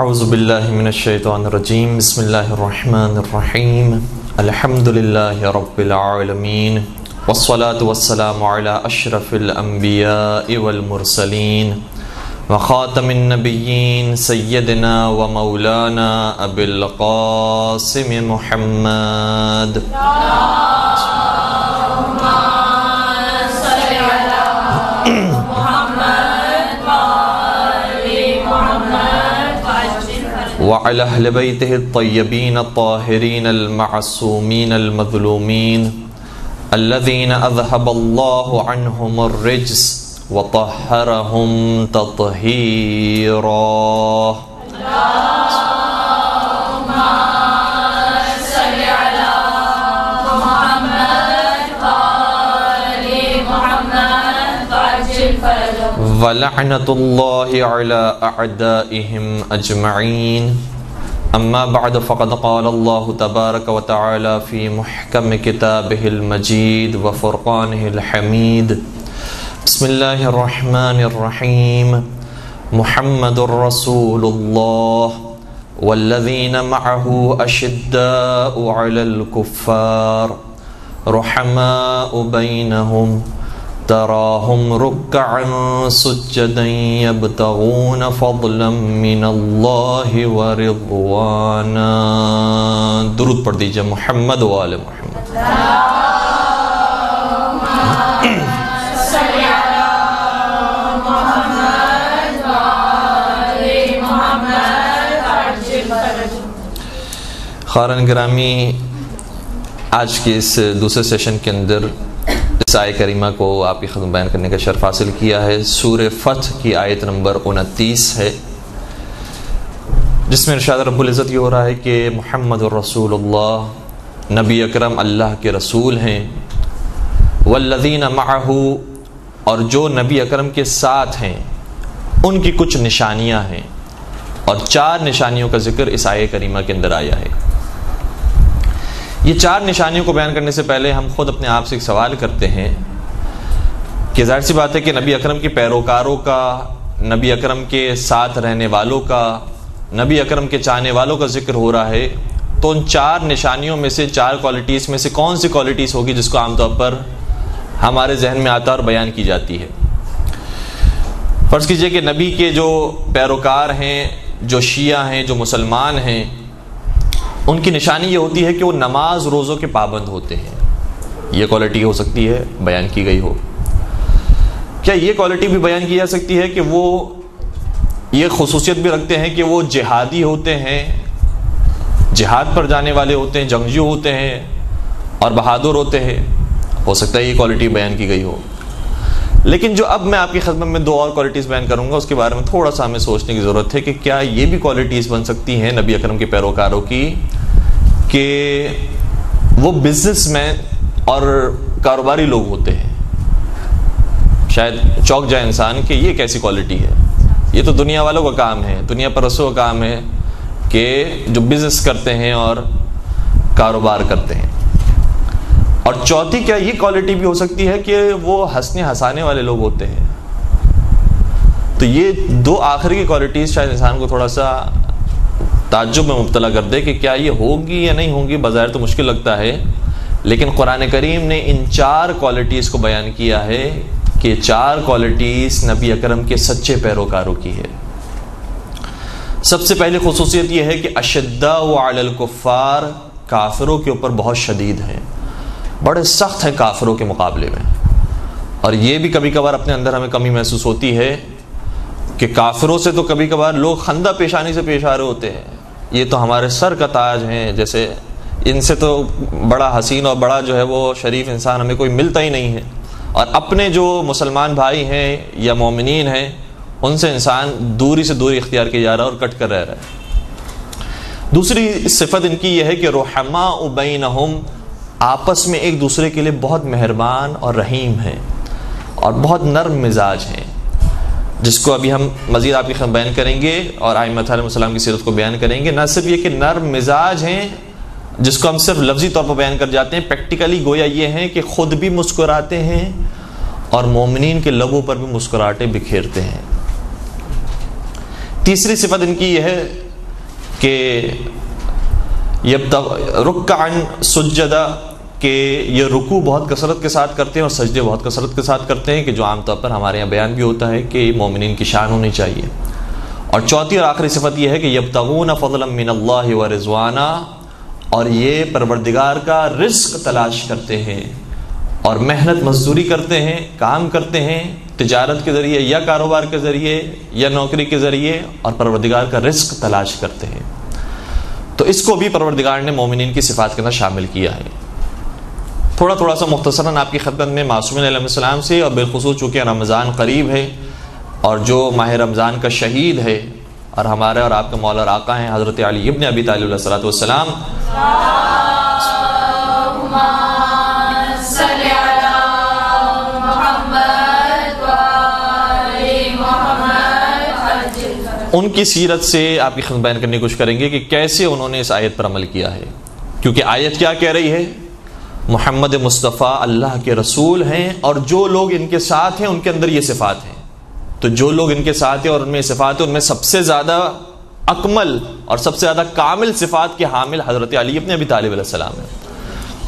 اعوذ باللہ من الشیطان الرجیم بسم اللہ الرحمن الرحیم الحمد للہ رب العالمین والصلاة والسلام علی اشرف الانبیاء والمرسلین وخاتم النبیین سیدنا و مولانا ابی القاسم محمد وعلى أهل بيته الطيبين الطاهرين المعصومين المظلومين الذين أذهب الله عنهم الرجس وطهرهم تطهيرا. اللهم صل على محمد وآل محمد وعجل فرجهم ولعنة الله على أعدائهم أجمعين. أما بعد فقد قال الله تبارك وتعالى في محكم كتابه المجيد وفرقانه الحميد. بسم الله الرحمن الرحيم. محمد رسول الله والذين معه أشداء على الكفار رحماء بينهم تراهم ركعا سجدا يبتغون فضلا من الله ورضوانا. درود پڑھ دیجئے محمد و آل محمد. خارن گرامی، آج کے اس دوسرے سیشن کے اندر اس آیت کریمہ کو آپ کی خدمت بیان کرنے کا شرف حاصل کیا ہے. سورہ فتح کی آیت نمبر 29 ہے، جس میں ارشاد رب العزت یہ ہو رہا ہے کہ محمد الرسول اللہ، نبی اکرم اللہ کے رسول ہیں، والذین معہ، اور جو نبی اکرم کے ساتھ ہیں ان کی کچھ نشانیاں ہیں، اور 4 نشانیوں کا ذکر اس آیت کریمہ کے اندر آیا ہے. یہ 4 نشانیوں کو بیان کرنے سے پہلے ہم خود اپنے آپ سے ایک سوال کرتے ہیں کہ ظاہر سی بات ہے کہ نبی اکرم کے پیروکاروں کا، نبی اکرم کے ساتھ رہنے والوں کا، نبی اکرم کے چاہنے والوں کا ذکر ہو رہا ہے، تو ان 4 نشانیوں میں سے، 4 کوالٹیز میں سے کون سی کوالٹیز ہوگی جس کو عام طور پر ہمارے ذہن میں آتا اور بیان کی جاتی ہے؟ فرض کیجئے کہ نبی کے جو پیروکار ہیں، جو شیعہ ہیں، جو مسلمان ہیں، ان کی نشانی یہ ہوتی ہے کہ وہ نماز روزوں کے پابند ہوتے ہیں. یہ کوالٹی ہو سکتی ہے بیان کی گئی ہو. کیا یہ کوالٹی بھی بیان کی جا سکتی ہے کہ وہ یہ خصوصیت بھی رکھتے ہیں کہ وہ جہادی ہوتے ہیں، جہاد پر جانے والے ہوتے ہیں، جنگجو ہوتے ہیں اور بہادر ہوتے ہیں؟ ہو سکتا ہے یہ کوالٹی بیان کی گئی ہو. لیکن جو اب میں آپ کی خدمت میں 2 اور کوالٹیز بیان کروں گا، اس کے بارے میں تھوڑا سا ہمیں سوچنے کی ضرورت ہے کہ کیا یہ بھی کوالٹیز بن سکتی ہیں نبی اکرم کے پیروکاروں کی کہ وہ بزنس مین اور کاروباری لوگ ہوتے ہیں. شاید چوک جائے انسان کہ یہ کیسی کوالٹی ہے، یہ تو دنیا والوں کا کام ہے، دنیا پرستوں کا کام ہے کہ جو بزنس کرتے ہیں اور کاروبار کرتے ہیں. اور چوتھی، کیا یہ کوالٹی بھی ہو سکتی ہے کہ وہ ہنسنے ہنسانے والے لوگ ہوتے ہیں؟ تو یہ 2 آخری کی کوالٹیز شاید انسان کو تھوڑا سا تعجب میں مبتلا کر دے کہ کیا یہ ہوگی یا نہیں ہوگی. بظاہر تو مشکل لگتا ہے، لیکن قرآن کریم نے ان 4 کوالٹیز کو بیان کیا ہے کہ 4 کوالٹیز نبی اکرم کے سچے پیروکاروں کی ہے. سب سے پہلی خصوصیت یہ ہے کہ اشداء علی الکفار، کافروں کے اوپر بہت شدید ہیں، بڑے سخت ہیں کافروں کے مقابلے میں. اور یہ بھی کبھی کبھار اپنے اندر ہمیں کمی محسوس ہوتی ہے کہ کافروں سے تو کبھی کبھار لوگ خندہ پیشانی سے پیش آ رہے ہوتے ہیں، یہ تو ہمارے سر کا تاج ہیں، جیسے ان سے تو بڑا حسین اور بڑا جو ہے وہ شریف انسان ہمیں کوئی ملتا ہی نہیں ہے. اور اپنے جو مسلمان بھائی ہیں یا مومنین ہیں ان سے انسان دوری سے دوری اختیار کیا جا رہا ہے اور کٹ کر رہ رہا ہے. دوسری صفت ان کی یہ ہے کہ رحماء بینہم، آپس میں ایک دوسرے کے لیے بہت مہربان اور رحیم ہیں اور بہت نرم مزاج ہیں، جس کو ابھی ہم مزید آپ کی خدمت بیان کریں گے اور ائمہ علیہ السلام کی سیرت کو بیان کریں گے. نہ صرف یہ کہ نرم مزاج ہیں جس کو ہم صرف لفظی طور پر بیان کر جاتے ہیں، پریکٹیکلی گویا یہ ہیں کہ خود بھی مسکراتے ہیں اور مومنین کے لبوں پر بھی مسکراہٹیں بکھیرتے ہیں. تیسری صفت ان کی یہ ہے کہ رکعن سجدہ، کہ یہ رکوع بہت کثرت کے ساتھ کرتے ہیں اور سجدے بہت کثرت کے ساتھ کرتے ہیں، کہ جو عام طور پر ہمارے یہاں بیان بھی ہوتا ہے کہ مومنین کی شان ہونی چاہیے۔ اور چوتھی اور آخری صفت یہ ہے کہ یبتغون فضلا من اللہ ورضوانا، اور یہ پروردگار کا رزق تلاش کرتے ہیں اور محنت مزدوری کرتے ہیں، کام کرتے ہیں تجارت کے ذریعے یا کاروبار کے ذریعے یا نوکری کے ذریعے، اور پروردگار کا رزق تلاش کرتے ہیں۔ تو اس کو بھی پروردگار نے مومنین کی صفات کے اندر شامل کیا ہے۔ تھوڑا سا مختصراً آپ کی خدمت میں معصومین علیہ السلام سے، اور بالخصوص چونکہ رمضان قریب ہے اور جو ماہ رمضان کا شہید ہے اور ہمارے اور آپ کے مولا اور آقا ہیں حضرت علی ابن ابی طالب علیہ الصلوۃ والسلام، ان کی سیرت سے آپ کی خدمت بیان کرنے کی کوشش کریں گے کہ کیسے انہوں نے اس آیت پر عمل کیا ہے، کیونکہ آیت کیا کہہ رہی ہے؟ محمد مصطفیٰ اللہ کے رسول ہیں، اور جو لوگ ان کے ساتھ ہیں ان کے اندر یہ صفات ہیں۔ تو جو لوگ ان کے ساتھ ہیں اور ان میں صفات ہیں، ان میں سب سے زیادہ اکمل اور سب سے زیادہ کامل صفات کے حامل حضرت علی ابن ابی طالب علیہ السلام ہیں۔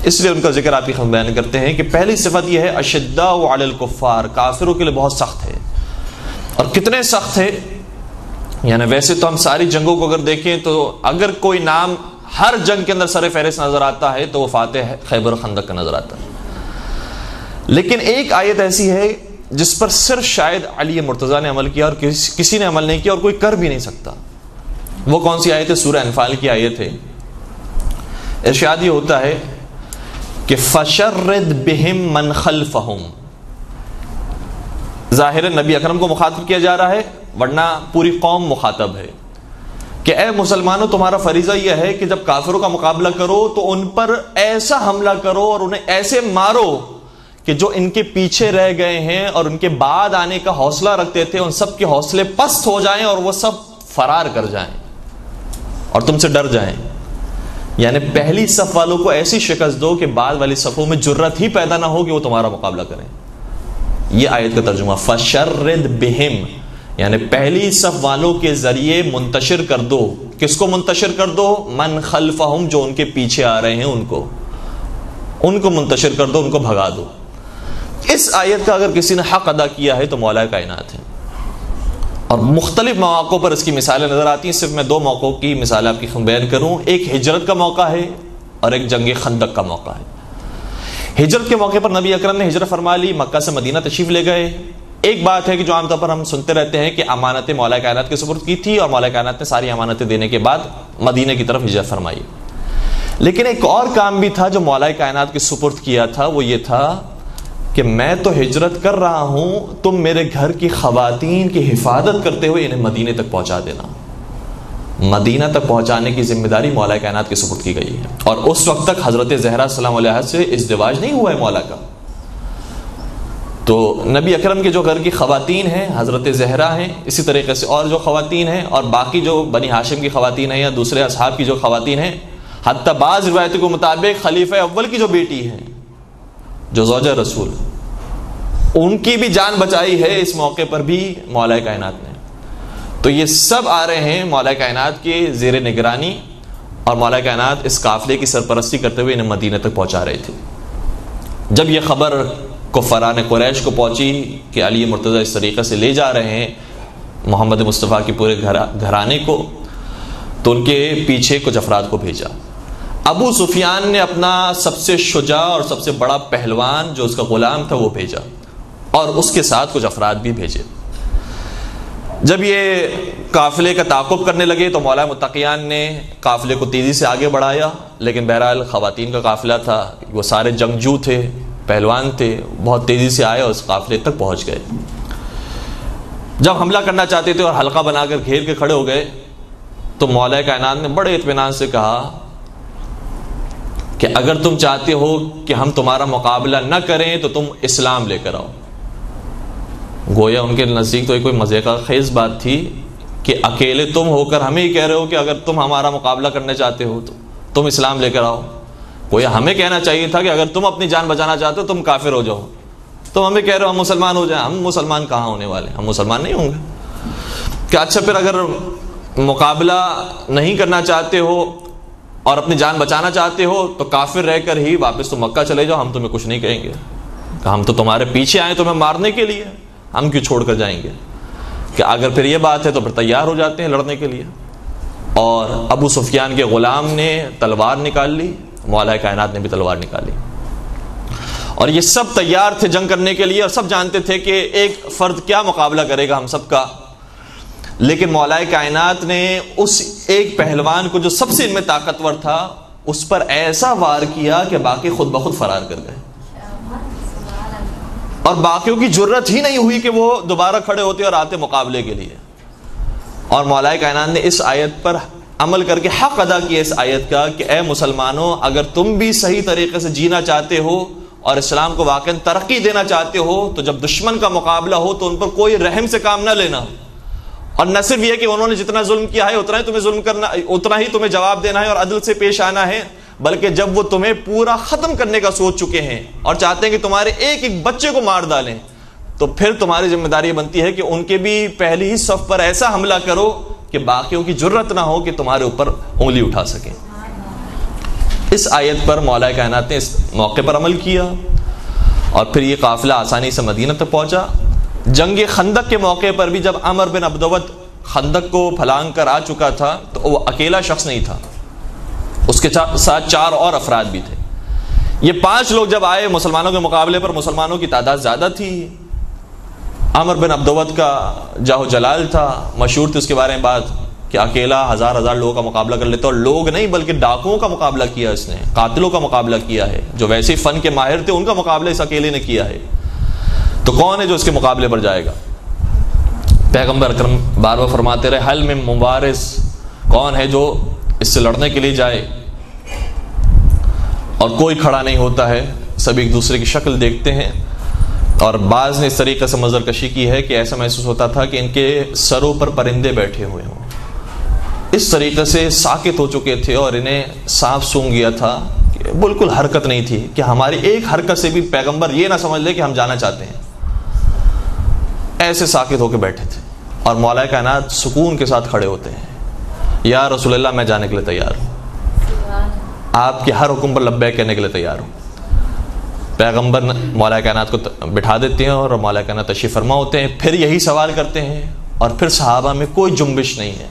اس لیے ان کا ذکر آپ کی خدمت بیان کرتے ہیں کہ پہلی صفت یہ ہے اشداء علی الکفار، کافروں کے لیے بہت سخت ہے۔ اور کتنے سخت ہے؟ یعنی ویسے تو ہم ساری جنگوں کو اگر دیکھیں تو اگر کوئی نام ہر جنگ کے اندر سر فہرست نظر آتا ہے تو وہ فاتح خیبر خندق کا نظر آتا ہے، لیکن ایک آیت ایسی ہے جس پر صرف شاید علی مرتضیٰ نے عمل کیا اور کسی نے عمل نہیں کیا اور کوئی کر بھی نہیں سکتا۔ وہ کون سی آیت ہے؟ سورہ انفال کی آیت ہے۔ ارشاد یہ ہوتا ہے کہ فشرد بہم من خلفہم، ظاہر نبی اکرم کو مخاطب کیا جا رہا ہے ورنہ پوری قوم مخاطب ہے کہ اے مسلمانوں، تمہارا فریضہ یہ ہے کہ جب کافروں کا مقابلہ کرو تو ان پر ایسا حملہ کرو اور انہیں ایسے مارو کہ جو ان کے پیچھے رہ گئے ہیں اور ان کے بعد آنے کا حوصلہ رکھتے تھے، ان سب کے حوصلے پست ہو جائیں اور وہ سب فرار کر جائیں اور تم سے ڈر جائیں۔ یعنی پہلی صف والوں کو ایسی شکست دو کہ بعد والی صفوں میں جرت ہی پیدا نہ ہو کہ وہ تمہارا مقابلہ کریں۔ یہ آیت کا ترجمہ فشرد بہم، یعنی پہلی صف والوں کے ذریعے منتشر کر دو۔ کس کو منتشر کر دو؟ من خلفہم، جو ان کے پیچھے آ رہے ہیں ان کو منتشر کر دو، ان کو بھگا دو۔ اس آیت کا اگر کسی نے حق ادا کیا ہے تو مولا کائنات ہے، اور مختلف مواقع پر اس کی مثالیں نظر آتی ہیں۔ صرف میں دو موقعوں کی مثال آپ کی بیان کروں۔ ایک ہجرت کا موقع ہے اور ایک جنگ خندق کا موقع ہے۔ ہجرت کے موقع پر نبی اکرم نے ہجرت فرما لی، مکہ سے مدینہ تشریف لے گئے۔ ایک بات ہے کہ جو عام طور پر ہم سنتے رہتے ہیں کہ امانتیں مولا کائنات کے سپرد کی تھی اور مولا کائنات نے ساری امانتیں دینے کے بعد مدینہ کی طرف ہجرت فرمائی، لیکن ایک اور کام بھی تھا جو مولا کائنات کے سپرد کیا تھا، وہ یہ تھا کہ میں تو ہجرت کر رہا ہوں، تم میرے گھر کی خواتین کی حفاظت کرتے ہوئے انہیں مدینہ تک پہنچا دینا۔ مدینہ تک پہنچانے کی ذمہ داری مولا کائنات کے سپرد کی گئی ہے، اور اس وقت تک حضرت زہرا السلام علیہ سے ازدواج نہیں ہوا ہے مولا کا۔ تو نبی اکرم کے جو گھر کی خواتین ہیں حضرت زہرا ہیں، اسی طریقے سے اور جو خواتین ہیں اور باقی جو بنی ہاشم کی خواتین ہیں یا دوسرے اصحاب کی جو خواتین ہیں، حتیٰ بعض روایتوں کے مطابق خلیفہ اول کی جو بیٹی ہے جو زوجہ رسول، ان کی بھی جان بچائی ہے اس موقع پر بھی مولا کائنات نے۔ تو یہ سب آ رہے ہیں مولا کائنات کے زیر نگرانی، اور مولا کائنات اس قافلے کی سرپرستی کرتے ہوئے انہیں مدینہ تک پہنچا رہے تھے۔ جب یہ خبر کفاران قریش کو پہنچی کہ علی مرتضیٰ اس طریقے سے لے جا رہے ہیں محمد مصطفیٰ کے پورے گھرانے کو، تو ان کے پیچھے کچھ افراد کو بھیجا۔ ابو سفیان نے اپنا سب سے شجاع اور سب سے بڑا پہلوان جو اس کا غلام تھا وہ بھیجا، اور اس کے ساتھ کچھ افراد بھی بھیجے۔ جب یہ قافلے کا تعاقب کرنے لگے تو مولا متقیان نے قافلے کو تیزی سے آگے بڑھایا، لیکن بہرحال خواتین کا قافلہ تھا، وہ سارے جنگجو تھے، پہلوان تھے، بہت تیزی سے آئے اور اس قافلے تک پہنچ گئے۔ جب حملہ کرنا چاہتے تھے اور حلقہ بنا کر گھیر کے کھڑے ہو گئے تو مولا کائنات نے بڑے اطمینان سے کہا کہ اگر تم چاہتے ہو کہ ہم تمہارا مقابلہ نہ کریں تو تم اسلام لے کر آؤ۔ گویا ان کے نزدیک تو کوئی مزے کا خیز بات تھی کہ اکیلے تم ہو کر ہمیں ہی کہہ رہے ہو کہ اگر تم ہمارا مقابلہ کرنا چاہتے ہو تو تم اسلام لے کر آؤ۔ گویا ہمیں کہنا چاہیے تھا کہ اگر تم اپنی جان بچانا چاہتے ہو تم کافر ہو جاؤ، تم ہمیں کہہ رہے ہو ہم مسلمان ہو جائیں۔ ہم مسلمان کہاں ہونے والے، ہم مسلمان نہیں ہوں گے۔ کہ اچھا پھر اگر مقابلہ نہیں کرنا چاہتے ہو اور اپنی جان بچانا چاہتے ہو تو کافر رہ کر ہی واپس تو مکہ چلے جاؤ، ہم تمہیں کچھ نہیں کہیں گے، ہم تو تمہارے پیچھے آئے تمہیں مارنے کے لیے، ہم کیوں چھوڑ کر جائیں گے؟ کہ اگر پھر یہ بات ہے تو پھر تیار ہو جاتے ہیں لڑنے کے لیے. اور ابو سفیان کے غلام نے تلوار نکال لی، مولا کائنات نے بھی تلوار نکالی، اور یہ سب تیار تھے جنگ کرنے کے لیے، اور سب جانتے تھے کہ ایک فرد کیا مقابلہ کرے گا ہم سب کا. لیکن مولا کائنات نے اس ایک پہلوان کو جو سب سے ان میں طاقتور تھا اس پر ایسا وار کیا کہ باقی خود بخود فرار کر گئے، اور باقیوں کی جرت ہی نہیں ہوئی کہ وہ دوبارہ کھڑے ہوتے اور آتے مقابلے کے لیے. اور مولا کائنات نے اس آیت پر عمل کر کے حق ادا کیا اس آیت کا کہ اے مسلمانوں، اگر تم بھی صحیح طریقے سے جینا چاہتے ہو اور اسلام کو واقعی ترقی دینا چاہتے ہو تو جب دشمن کا مقابلہ ہو تو ان پر کوئی رحم سے کام نہ لینا، اور نہ صرف یہ کہ انہوں نے جتنا ظلم کیا ہے اتنا ہی تمہیں ظلم کرنا، اتنا ہی تمہیں جواب دینا ہے اور عدل سے پیش آنا ہے، بلکہ جب وہ تمہیں پورا ختم کرنے کا سوچ چکے ہیں اور چاہتے ہیں کہ تمہارے ایک ایک بچے کو مار ڈالیں، تو پھر تمہاری ذمہ داری بنتی ہے کہ ان کے بھی پہلی ہی صف پر ایسا حملہ کرو کہ باقیوں کی جرت نہ ہو کہ تمہارے اوپر انگلی اٹھا سکیں. اس آیت پر مولا کائنات نے اس موقع پر عمل کیا، اور پھر یہ قافلہ آسانی سے مدینہ تک پہنچا. جنگ خندق کے موقع پر بھی جب عمر بن عبدود خندق کو پھلانگ کر آ چکا تھا تو وہ اکیلا شخص نہیں تھا، اس کے ساتھ 4 اور افراد بھی تھے. یہ 5 لوگ جب آئے مسلمانوں کے مقابلے پر، مسلمانوں کی تعداد زیادہ تھی. عمر بن عبدود کا جاہ جلال تھا، مشہور تھی اس کے بارے میں بات کہ اکیلا ہزار لوگوں کا مقابلہ کر لیتا، اور لوگ نہیں بلکہ ڈاکوؤں کا مقابلہ کیا اس نے، قاتلوں کا مقابلہ کیا ہے، جو ویسے فن کے ماہر تھے ان کا مقابلہ اس اکیلے نے کیا ہے. تو کون ہے جو اس کے مقابلے پر جائے گا؟ پیغمبر اکرم بار بار فرماتے رہے حل من مبارز، کون ہے جو اس سے لڑنے کے لیے جائے؟ اور کوئی کھڑا نہیں ہوتا ہے، سب ایک دوسرے کی شکل دیکھتے ہیں. اور بعض نے اس طریقے سے منظر کشی کی ہے کہ ایسا محسوس ہوتا تھا کہ ان کے سروں پر پرندے بیٹھے ہوئے ہوں، اس طریقے سے ساکت ہو چکے تھے اور انہیں سانپ سونگ گیا تھا کہ بالکل حرکت نہیں تھی، کہ ہماری ایک حرکت سے بھی پیغمبر یہ نہ سمجھ لے کہ ہم جانا چاہتے ہیں. ایسے ساکت ہو کے بیٹھے تھے، اور مولا کائنات سکون کے ساتھ کھڑے ہوتے ہیں، یا رسول اللہ میں جانے کے لیے تیار ہوں، آپ کے ہر حکم پر لبیک کہنے کے لیے تیار ہوں. پیغمبر مولا کائنات کو بٹھا دیتے ہیں اور مولا کائنات تشریف فرما ہوتے ہیں. پھر یہی سوال کرتے ہیں، اور پھر صحابہ میں کوئی جنبش نہیں ہے.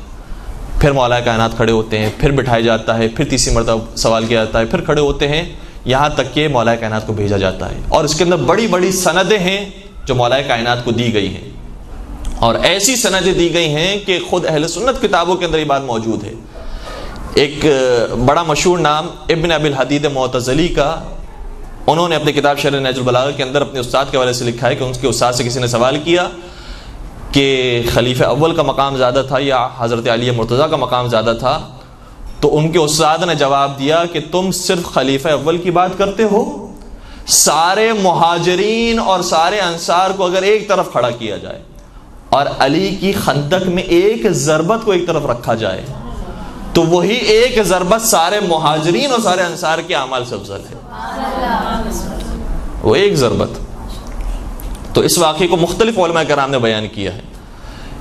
پھر مولا کائنات کھڑے ہوتے ہیں، پھر بٹھایا جاتا ہے، پھر تیسری مرتبہ سوال کیا جاتا ہے، پھر کھڑے ہوتے ہیں، یہاں تک کہ مولا کائنات کو بھیجا جاتا ہے. اور اس کے اندر بڑی بڑی سندیں ہیں جو مولا کائنات کو دی گئی ہیں، اور ایسی سندیں دی گئی ہیں کہ خود اہل سنت کتابوں کے اندر یہ بات موجود ہے. ایک بڑا مشہور نام ابن ابی الحدید معتزلی کا، انہوں نے اپنی کتاب شرح نہج البلاغہ کے اندر اپنے استاد کے حوالے سے لکھا ہے کہ ان کے استاد سے کسی نے سوال کیا کہ خلیفہ اول کا مقام زیادہ تھا یا حضرت علی مرتضیٰ کا مقام زیادہ تھا؟ تو ان کے استاد نے جواب دیا کہ تم صرف خلیفہ اول کی بات کرتے ہو، سارے مہاجرین اور سارے انصار کو اگر ایک طرف کھڑا کیا جائے اور علی کی خندق میں ایک ضربت کو ایک طرف رکھا جائے تو وہی ایک ضربت سارے مہاجرین اور سارے انصار کے اعمال سے افضل ہے. وہ ایک ضربت. تو اس واقعے کو مختلف علماء کرام نے بیان کیا ہے.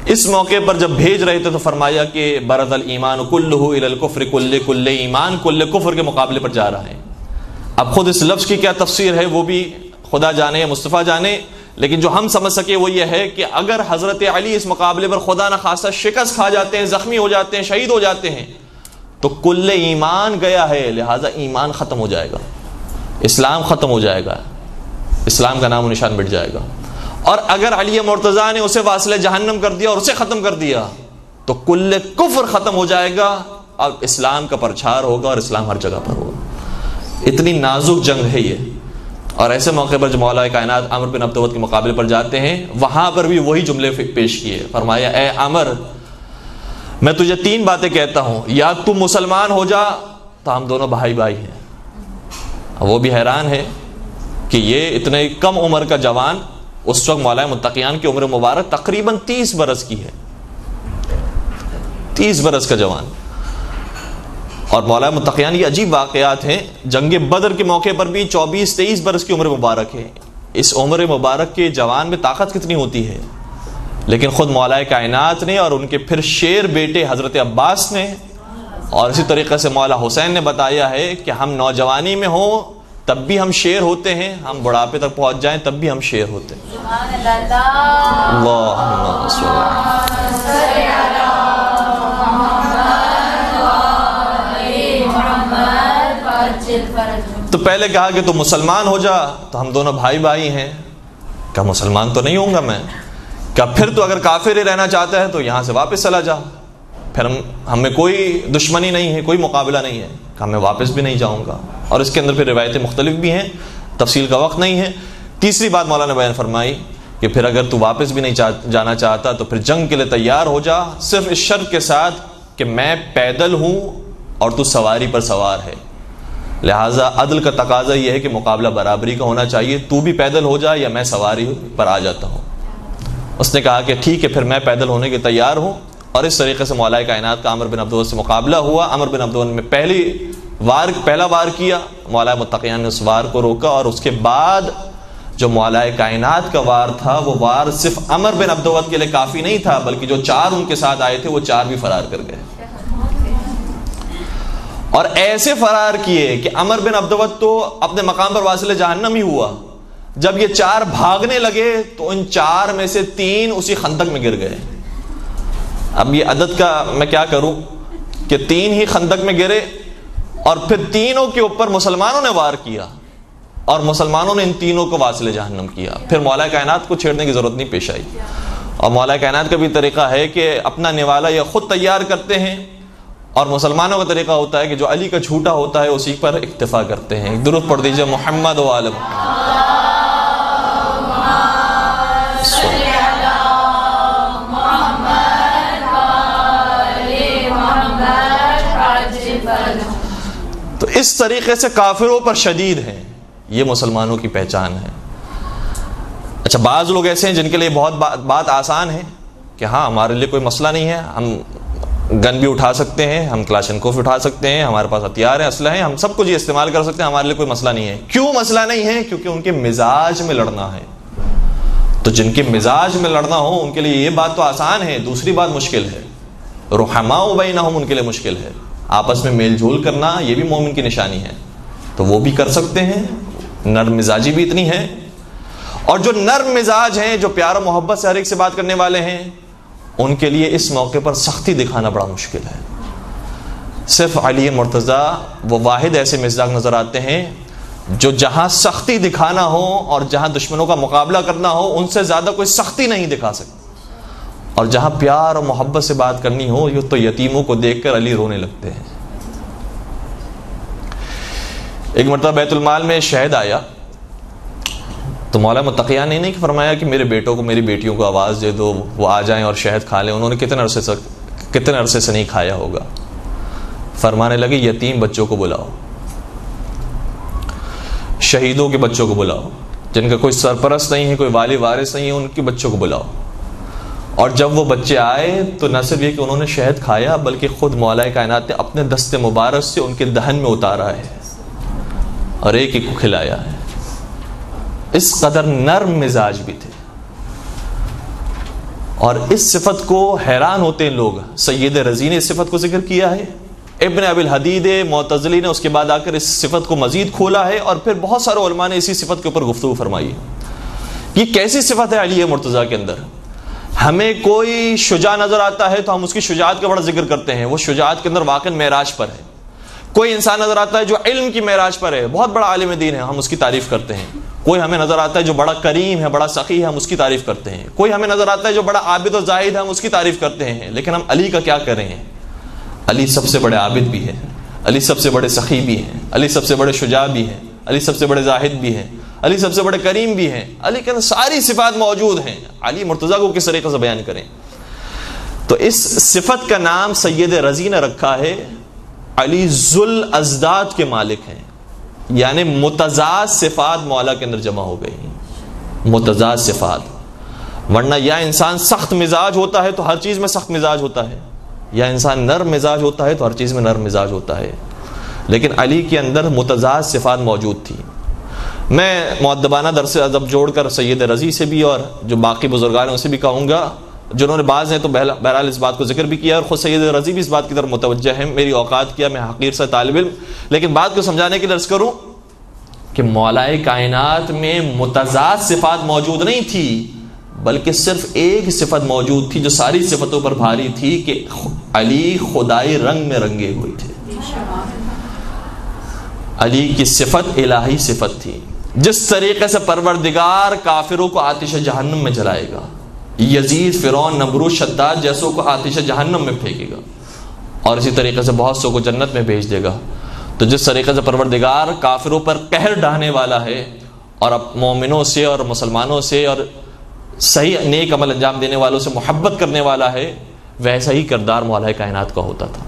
اس موقع پر جب بھیج رہے تھے تو فرمایا کہ برز الایمان کلہ الی الکفر، کل ایمان کل کفر کے مقابلے پر جا رہا ہے. اب خود اس لفظ کی کیا تفسیر ہے وہ بھی خدا جانے یا مصطفیٰ جانے، لیکن جو ہم سمجھ سکے وہ یہ ہے کہ اگر حضرت علی اس مقابلے پر خدا نہ خواستہ شکست کھا جاتے ہیں، زخمی ہو جاتے ہیں، شہید ہو جاتے ہیں تو کل ایمان گیا ہے، لہذا ایمان ختم ہو جائے گا، اسلام ختم ہو جائے گا، اسلام کا نام و نشان مٹ جائے گا. اور اگر علی مرتضیٰ نے اسے واصل جہنم کر دیا اور اسے ختم کر دیا تو کل کفر ختم ہو جائے گا، اب اسلام کا پرچار ہوگا اور اسلام ہر جگہ پر ہوگا. اتنی نازک جنگ ہے یہ. اور ایسے موقع پر جو مولا کائنات عمر بن عبدود کے مقابلے پر جاتے ہیں وہاں پر بھی وہی جملے پیش کیے. فرمایا اے عمر، میں تجھے 3 باتیں کہتا ہوں، یا تو مسلمان ہو جا تو ہم دونوں بھائی بھائی ہیں. وہ بھی حیران ہے کہ یہ اتنے کم عمر کا جوان، اس وقت مولا متقیان کی عمر مبارک تقریباً 30 برس کی ہے، 30 برس کا جوان. اور مولا متقیان یہ عجیب واقعات ہیں. جنگ بدر کے موقع پر بھی 24-23 برس کی عمر مبارک ہے. اس عمر مبارک کے جوان میں طاقت کتنی ہوتی ہے. لیکن خود مولا کائنات نے اور ان کے پھر شیر بیٹے حضرت عباس نے اور اسی طریقے سے مولا حسین نے بتایا ہے کہ ہم نوجوانی میں ہوں تب بھی ہم شیر ہوتے ہیں، ہم بڑھاپے تک پہنچ جائیں تب بھی ہم شیر ہوتے ہیں۔ اللہم صل علی تو پہلے کہا کہ تو مسلمان ہو جا، تو ہم دونوں بھائی بھائی ہیں۔ کہا مسلمان تو نہیں ہوں گا میں۔ کہا پھر تو اگر کافر ہی رہنا چاہتا ہے تو یہاں سے واپس چلا جا، پھر ہمیں کوئی دشمنی نہیں ہے، کوئی مقابلہ نہیں ہے۔ کہا میں واپس بھی نہیں جاؤں گا، اور اس کے اندر پھر روایتیں مختلف بھی ہیں، تفصیل کا وقت نہیں ہے۔ تیسری بات مولانا بیان فرمائی کہ پھر اگر تو واپس بھی نہیں جانا چاہتا تو پھر جنگ کے لیے تیار ہو جا، صرف اس شرط کے ساتھ کہ میں پیدل ہوں اور تو سواری پر سوار ہے۔ لہٰذا عدل کا تقاضا یہ ہے کہ مقابلہ برابری کا ہونا چاہیے، تو بھی پیدل ہو جا یا میں سواری پر آ جاتا ہوں۔ اس نے کہا کہ ٹھیک ہے پھر میں پیدل ہونے کے تیار ہوں، اور اس طریقے سے مولا کائنات کا عمر بن عبدالعزیز سے مقابلہ ہوا۔ عمر بن عبدالعزیز نے پہلا وار کیا، مولا متقیان نے اس وار کو روکا، اور اس کے بعد جو مولا کائنات کا وار تھا وہ وار صرف عمر بن عبدالعزیز کے لیے کافی نہیں تھا، بلکہ جو 4 ان کے ساتھ آئے تھے وہ 4 بھی فرار کر گئے، اور ایسے فرار کیے کہ عمر بن عبدالعزیز تو اپنے مقام پر واصل جہنم ہی ہوا۔ جب یہ 4 بھاگنے لگے تو ان 4 میں سے 3 اسی خندق میں گر گئے۔ اب یہ عدد کا میں کیا کروں کہ 3 ہی خندق میں گرے، اور پھر تینوں کے اوپر مسلمانوں نے وار کیا، اور مسلمانوں نے ان تینوں کو واصل جہنم کیا۔ پھر مولا کائنات کو چھیڑنے کی ضرورت نہیں پیش آئی۔ اور مولا کائنات کا بھی طریقہ ہے کہ اپنا نوالا یہ خود تیار کرتے ہیں، اور مسلمانوں کا طریقہ ہوتا ہے کہ جو علی کا جھوٹا ہوتا ہے اسی پر اکتفا کرتے ہیں۔ درود پڑھ دیجئے محمد و آل محمد۔ تو اس طریقے سے کافروں پر شدید ہیں، یہ مسلمانوں کی پہچان ہے۔ اچھا بعض لوگ ایسے ہیں جن کے لیے بہت بات آسان ہے کہ ہاں ہمارے لیے کوئی مسئلہ نہیں ہے، ہم گن بھی اٹھا سکتے ہیں، ہم کلاشنکوف اٹھا سکتے ہیں، ہمارے پاس ہتھیار ہیں، اسلحے ہیں، ہم سب کچھ یہ استعمال کر سکتے ہیں، ہمارے لیے کوئی مسئلہ نہیں ہے۔ کیوں مسئلہ نہیں ہے؟ کیونکہ ان کے مزاج میں لڑنا ہے۔ تو جن کے مزاج میں لڑنا ہو ان کے لیے یہ بات تو آسان ہے، دوسری بات مشکل ہے۔ رحماء بینہم ان کے لیے مشکل ہے، آپس میں میل جول کرنا یہ بھی مومن کی نشانی ہے، تو وہ بھی کر سکتے ہیں۔ نرم مزاجی بھی اتنی ہے، اور جو نرم مزاج ہیں، جو پیار و محبت سے ہر ایک سے بات کرنے والے ہیں، ان کے لیے اس موقع پر سختی دکھانا بڑا مشکل ہے۔ صرف علی مرتضیٰ وہ واحد ایسے مزاج نظر آتے ہیں جو جہاں سختی دکھانا ہو اور جہاں دشمنوں کا مقابلہ کرنا ہو ان سے زیادہ کوئی سختی نہیں دکھا سکتا، اور جہاں پیار اور محبت سے بات کرنی ہو یہ تو یتیموں کو دیکھ کر علی رونے لگتے ہیں۔ ایک مرتبہ بیت المال میں شہد آیا تو مولا متقیان نے نہیں فرمایا کہ میرے بیٹوں کو میری بیٹیوں کو آواز دے دو وہ آ جائیں اور شہد کھا لیں، انہوں نے کتنے عرصے سے نہیں کھایا ہوگا۔ فرمانے لگے یتیم بچوں کو بلاؤ، شہیدوں کے بچوں کو بلاؤ، جن کا کوئی سرپرست نہیں ہے، کوئی والی وارث نہیں ہے، ان کے بچوں کو بلاؤ۔ اور جب وہ بچے آئے تو نہ صرف یہ کہ انہوں نے شہد کھایا بلکہ خود مولا کائنات نے اپنے دست مبارک سے ان کے دہن میں اتارا ہے اور ایک ایک کو کھلایا ہے۔ اس قدر نرم مزاج بھی تھے، اور اس صفت کو حیران ہوتے ہیں لوگ۔ سید رضی نے اس صفت کو ذکر کیا ہے، ابن ابی الحدید معتزلی نے اس کے بعد آ کر اس صفت کو مزید کھولا ہے، اور پھر بہت سارے علماء نے اسی صفت کے اوپر گفتگو فرمائی ہے۔ یہ کیسی صفت ہے علی مرتضیٰ کے اندر؟ ہمیں کوئی شجاع نظر آتا ہے تو ہم اس کی شجاعت کا بڑا ذکر کرتے ہیں، وہ شجاعت کے اندر واقع معراج پر ہے۔ کوئی انسان نظر آتا ہے جو علم کی معراج پر ہے، بہت بڑا عالم دین ہے، ہم اس کی تعریف کرتے ہیں۔ کوئی ہمیں نظر آتا ہے جو بڑا کریم ہے، بڑا سخی ہے، ہم اس کی تعریف کرتے ہیں۔ کوئی ہمیں نظر آتا ہے جو بڑا عابد و زاہد ہے، ہم اس کی تعریف کرتے ہیں۔ لیکن ہم علی کا کیا کریں ہیں؟ علی سب سے بڑے عابد بھی ہیں، علی سب سے بڑے سخی بھی ہیں، علی سب سے بڑے شجاع بھی ہیں، علی سب سے بڑے زاہد بھی ہیں، علی سب سے بڑے کریم بھی ہیں، علی کے اندر ساری صفات موجود ہیں۔ علی مرتضیٰ کو کس طریقے سے بیان کریں؟ تو اس صفت کا نام سید رضی نے رکھا ہے، علی ذل ازداد کے مالک ہیں، یعنی متضاد صفات مولا کے اندر جمع ہو گئی ہیں، متضاد صفات۔ ورنہ یا انسان سخت مزاج ہوتا ہے تو ہر چیز میں سخت مزاج ہوتا ہے، یا انسان نرم مزاج ہوتا ہے تو ہر چیز میں نرم مزاج ہوتا ہے، لیکن علی کے اندر متضاد صفات موجود تھی۔ میں مؤدبانہ درس ادب جوڑ کر سید رضی سے بھی اور جو باقی بزرگان ہیں اسے بھی کہوں گا جنہوں نے بعض ہیں تو بہرحال اس بات کو ذکر بھی کیا، اور خود سید رضی بھی اس بات کی طرف متوجہ ہے، میری اوقات کیا، میں حقیر سا طالب علم، لیکن بات کو سمجھانے کے لیے عرض کروں کہ مولائے کائنات میں متضاد صفات موجود نہیں تھی، بلکہ صرف ایک صفت موجود تھی جو ساری صفتوں پر بھاری تھی، کہ علی خدائی رنگ میں رنگے ہوئے تھے۔ علی کی صفت الہی صفت تھی، جس طریقے سے پروردگار کافروں کو آتش جہنم میں جلائے گا، یزید، فرعون، نمرود، شداد جیسوں کو آتش جہنم میں پھینکے گا، اور اسی طریقے سے بہت سو کو جنت میں بھیج دے گا، تو جس طریقے سے پروردگار کافروں پر قہر ڈھانے والا ہے اور اب مومنوں سے اور مسلمانوں سے اور صحیح نیک عمل انجام دینے والوں سے محبت کرنے والا ہے، ویسا ہی کردار مولا کائنات کا ہوتا تھا۔